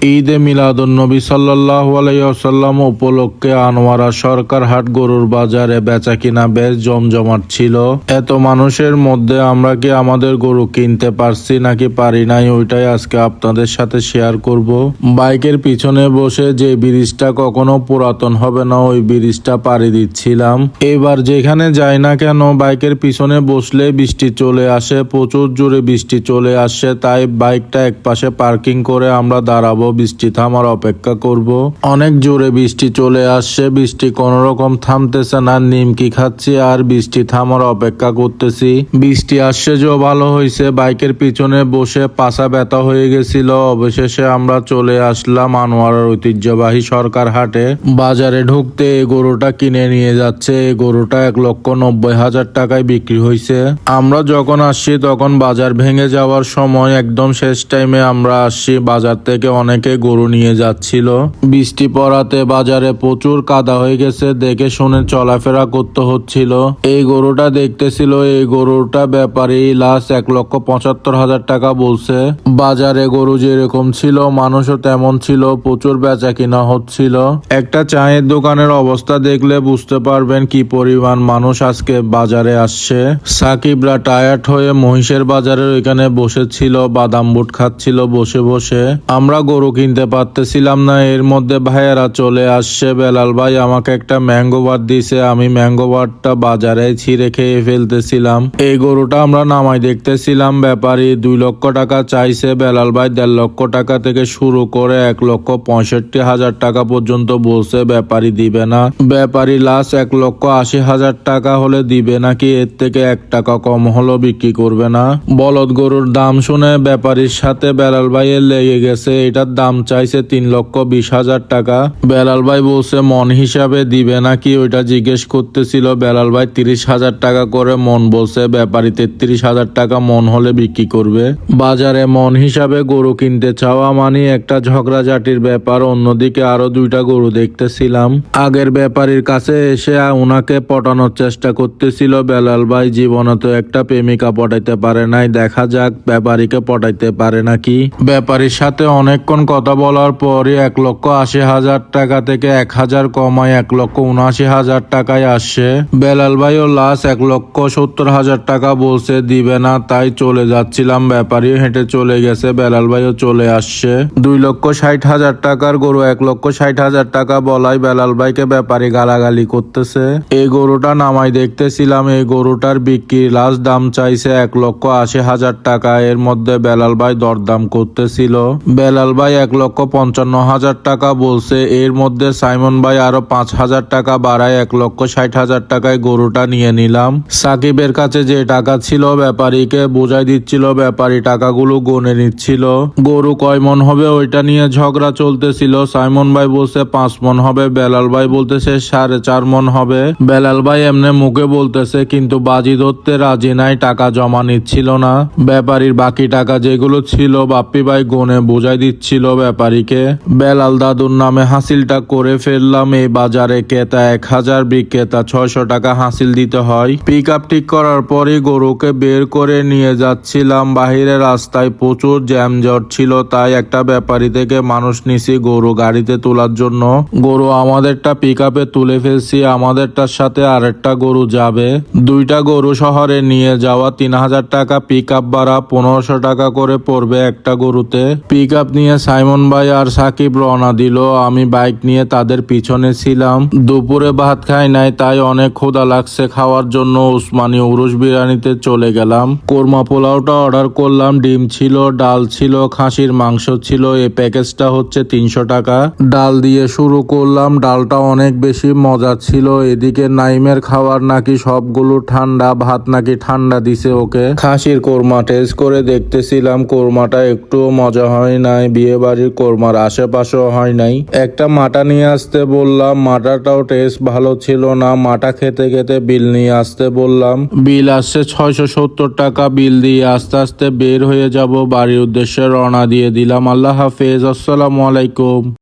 ঈদে মিলাদুন্নবী সাল্লাল্লাহু আলাইহি ওয়াসাল্লাম উপলক্ষে আনোয়ারা সরকার হাট গরুর বাজারে বেচাকিনা বেশ জমজমাট ছিল। এত মানুষের মধ্যে আমরা কি আমাদের গরু কিনতে পারছি নাকি পারি নাই, ওইটাই আজকে আপনাদের সাথে শেয়ার করব। বাইকের পিছনে বসে যে ব্রিজটা কখনো পুরাতন হবে না, ওই ব্রিজটা পাড়ি দিচ্ছিলাম। এবার যেখানে যাই না কেন বাইকের পিছনে বসলে বৃষ্টি চলে আসে, প্রচুর জোরে বৃষ্টি চলে আসে। তাই বাইকটা একপাশে পার্কিং করে আমরা দাঁড়াবো, বৃষ্টি থামার অপেক্ষা করব। অনেক জোরে বৃষ্টি চলে আসছে, বৃষ্টি কোনো রকম থামতেছে না। নিমকি খাচ্ছি আর বৃষ্টি থামার অপেক্ষা করতেছি। বৃষ্টি আসছে যে ভালো হয়েছে, বাইকের পিছনে বসে পাছা ব্যথা হয়ে গেছিল। অবশেষে আমরা চলে আসলাম আনোয়ারার ঐতিহ্যবাহী সরকার হাটে। বাজারে ঢুকতে এই গরুটা কিনে নিয়ে যাচ্ছে। এই গরুটা 1,90,000 টাকায় বিক্রি হয়েছে। আমরা যখন আসছি তখন বাজার ভেঙে যাওয়ার সময়, একদম শেষ টাইমে আমরা আসছি। বাজার থেকে অনেকে গরু নিয়ে যাচ্ছিল। বৃষ্টি পড়াতে বাজারে প্রচুর কাদা হয়ে গেছে, দেখে শুনে চলাফেরা করতে হচ্ছিল। এই গরুটা দেখতেছিল, এই গরুটা ব্যাপারী লাস্ট 1,75,000 টাকা বলছে। বাজারে গরু যেরকম ছিল মানুষও তেমন ছিল, প্রচুর বেচা কিনা হচ্ছিল। একটা চায়ের দোকানের অবস্থা দেখলে বুঝতে পারবেন কি পরিমাণ মানুষ আজকে বাজারে আসছে। সাকিবরা টায়ার্ড হয়ে মহিষের বাজারের ওইখানে বসেছিল, বাদাম বুট খাচ্ছিল বসে বসে। আমরা গরু কিনতে পারতেছিলাম না, এর মধ্যে ভাইয়েরা চলে আসছে। বেলাল ভাই আমাকে একটা ম্যাঙ্গো বার দিছে, আমি ম্যাঙ্গো বারটা বাজারে ছিঁড়ে খেয়ে ফেলতেছিলাম। এই গরুটা আমরা নামাই দেখতেছিলাম, ব্যাপারী 2 লক্ষ টাকা চাইছে। বেলাল ভাই 1.5 লক্ষ টাকা থেকে শুরু করে 1,65,000 টাকা পর্যন্ত বলছে, ব্যাপারী দিবে না। ব্যাপারী লাস্ট 1,80,000 টাকা হলে দিবে, নাকি এর থেকে 1 টাকা কম হলো বিক্রি করবে না। বলদ গরুর দাম শুনে ব্যাপারীর সাথে বেলাল ভাইয়ের লেগে গেছে। এটার দাম চাইছে 3,20,000 টাকা। বেলাল ভাই বলছে মন হিসাবে দিবে নাকি, ওইটা জিজ্ঞেস করতেছিল। বেলাল ভাই 30,000 টাকা করে মন বলছে, ব্যাপারী 33,000 টাকা মন হলে বিক্রি করবে। বাজারে মন হিসাবে গরু কিনতে চাওয়া মানে একটা ঝগড়াঝাটির ব্যাপার। অন্যদিকে আরো 2টা গরু দেখতেছিলাম। আগের ব্যাপারীর কাছে এসে ওনাকে পটানোর চেষ্টা করতেছিল বেলাল ভাই। জীবনে তো একটা প্রেমিকা পটাইতে পারে নাই, দেখা যাক ব্যাপারীকে পটাইতে পারে নাকি। ব্যাপারীর সাথে অনেকক্ষণ কথা বলার পরই 1,80,000 টাকা থেকে 1,000 কমায় 1,79,000 টাকায় আসছে। বেলাল ভাইও লাস্ট 1,70,000 টাকা বলছে, দিবে না। তাই চলে যাচ্ছিলাম, ব্যাপারীও হেঁটে চলে গেছে, বেলাল ভাইও চলে আসছে। 2,60,000 টাকার গরু 1,60,000 টাকা বলাই বেলাল ভাইকে ব্যাপারী গালাগালি করতেছে। এই গরুটা নামাই দেখতেছিলাম, এই গরুটার বিক্রি লাস্ট দাম চাইছে 1,80,000 টাকা। এর মধ্যে বেলাল ভাই দরদাম করতেছিল। বেলাল ভাই 1,55,000 টাকা বলছে। এর মধ্যে সাইমন ভাই আরো 5,000 টাকা বাড়ায় 1,60,000 টাকায় গরুটা নিয়ে নিলাম। সাকিবের কাছে যে টাকা ছিল ব্যাপারীকে বোঝাই দিচ্ছিল, ব্যাপারী টাকাগুলো গনে নিচ্ছিল। গরু কয় মন হবে ওইটা নিয়ে ঝগড়া চলতেছিল। সাইমন ভাই বলছে 5 মন হবে, বেলাল ভাই বলতেছে 4.5 মন হবে। বেলাল ভাই এমনি মুখে বলতেছে কিন্তু বাজি ধরতে রাজি নাই, টাকা জমা নিচ্ছিল না। ব্যাপারীর বাকি টাকা যেগুলো ছিল বাপ্পি ভাই গনে বোঝাই দিচ্ছিল ব্যাপারীকে। বেলাল দাদুর নামে হাসিলটা করে ফেললাম। এই বাজারে ক্রেতা 1,000, বিক্রেতা 600 টাকা হাসিল দিতে হয়। পিক আপ ঠিক করার পরই গরুকে বের করে নিয়ে যাচ্ছিলাম। বাহিরে রাস্তায় প্রচুর জ্যামজট ছিল, তাই একটা ব্যাপারী থেকে মানুষ নিছি গরু গাড়িতে তোলার জন্য। গরু আমাদেরটা পিক আপে তুলে ফেলছি, আমাদেরটার সাথে আরেকটা গরু যাবে। 2টা গরু শহরে নিয়ে যাওয়া 3,000 টাকা, পিক আপ ভাড়া 1,500 টাকা করে পড়বে একটা গরুতে। পিক আপ নিয়ে সাইমন ভাই আর সাকিব রওনা দিল, আমি বাইক নিয়ে তাদের পিছনে ছিলাম। দুপুরে ভাত খাই নাই, তাই অনেক ক্ষুধা লাগছে, খাওয়ার জন্য উসমানী উরুস বিরিয়ানিতে চলে গেলাম। কোরমা পোলাওটা অর্ডার করলাম, ডিম ছিল, ডাল ছিল, খাসির মাংস ছিল। এই প্যাকেজটা হচ্ছে 300 টাকা। ডাল দিয়ে শুরু করলাম, ডালটা অনেক বেশি মজা ছিল। এদিকে নাইমের খাবার নাকি সবগুলো ঠান্ডা, ভাত নাকি ঠান্ডা দিছে ওকে। খাসির কোরমা টেস্ট করে দেখতেছিলাম, কোরমাটা একটুও মজা হয় নাই, বিয়ে বাড়ির কোরমার আশেপাশেও হয় নাই। একটা মাটা নিয়ে আসতে বললাম, মাটাটাও টেস্ট ভালো ছিল না। মাটা খেতে খেতে বিল নিয়ে আসতে বললাম, বিল আসছে 670 টাকা। বিল দিয়ে আস্তে আস্তে বের হয়ে যাব, বাড়ির উদ্দেশ্যে রওনা দিয়ে দিলাম। আল্লাহ হাফেজ, আসসালামু আলাইকুম।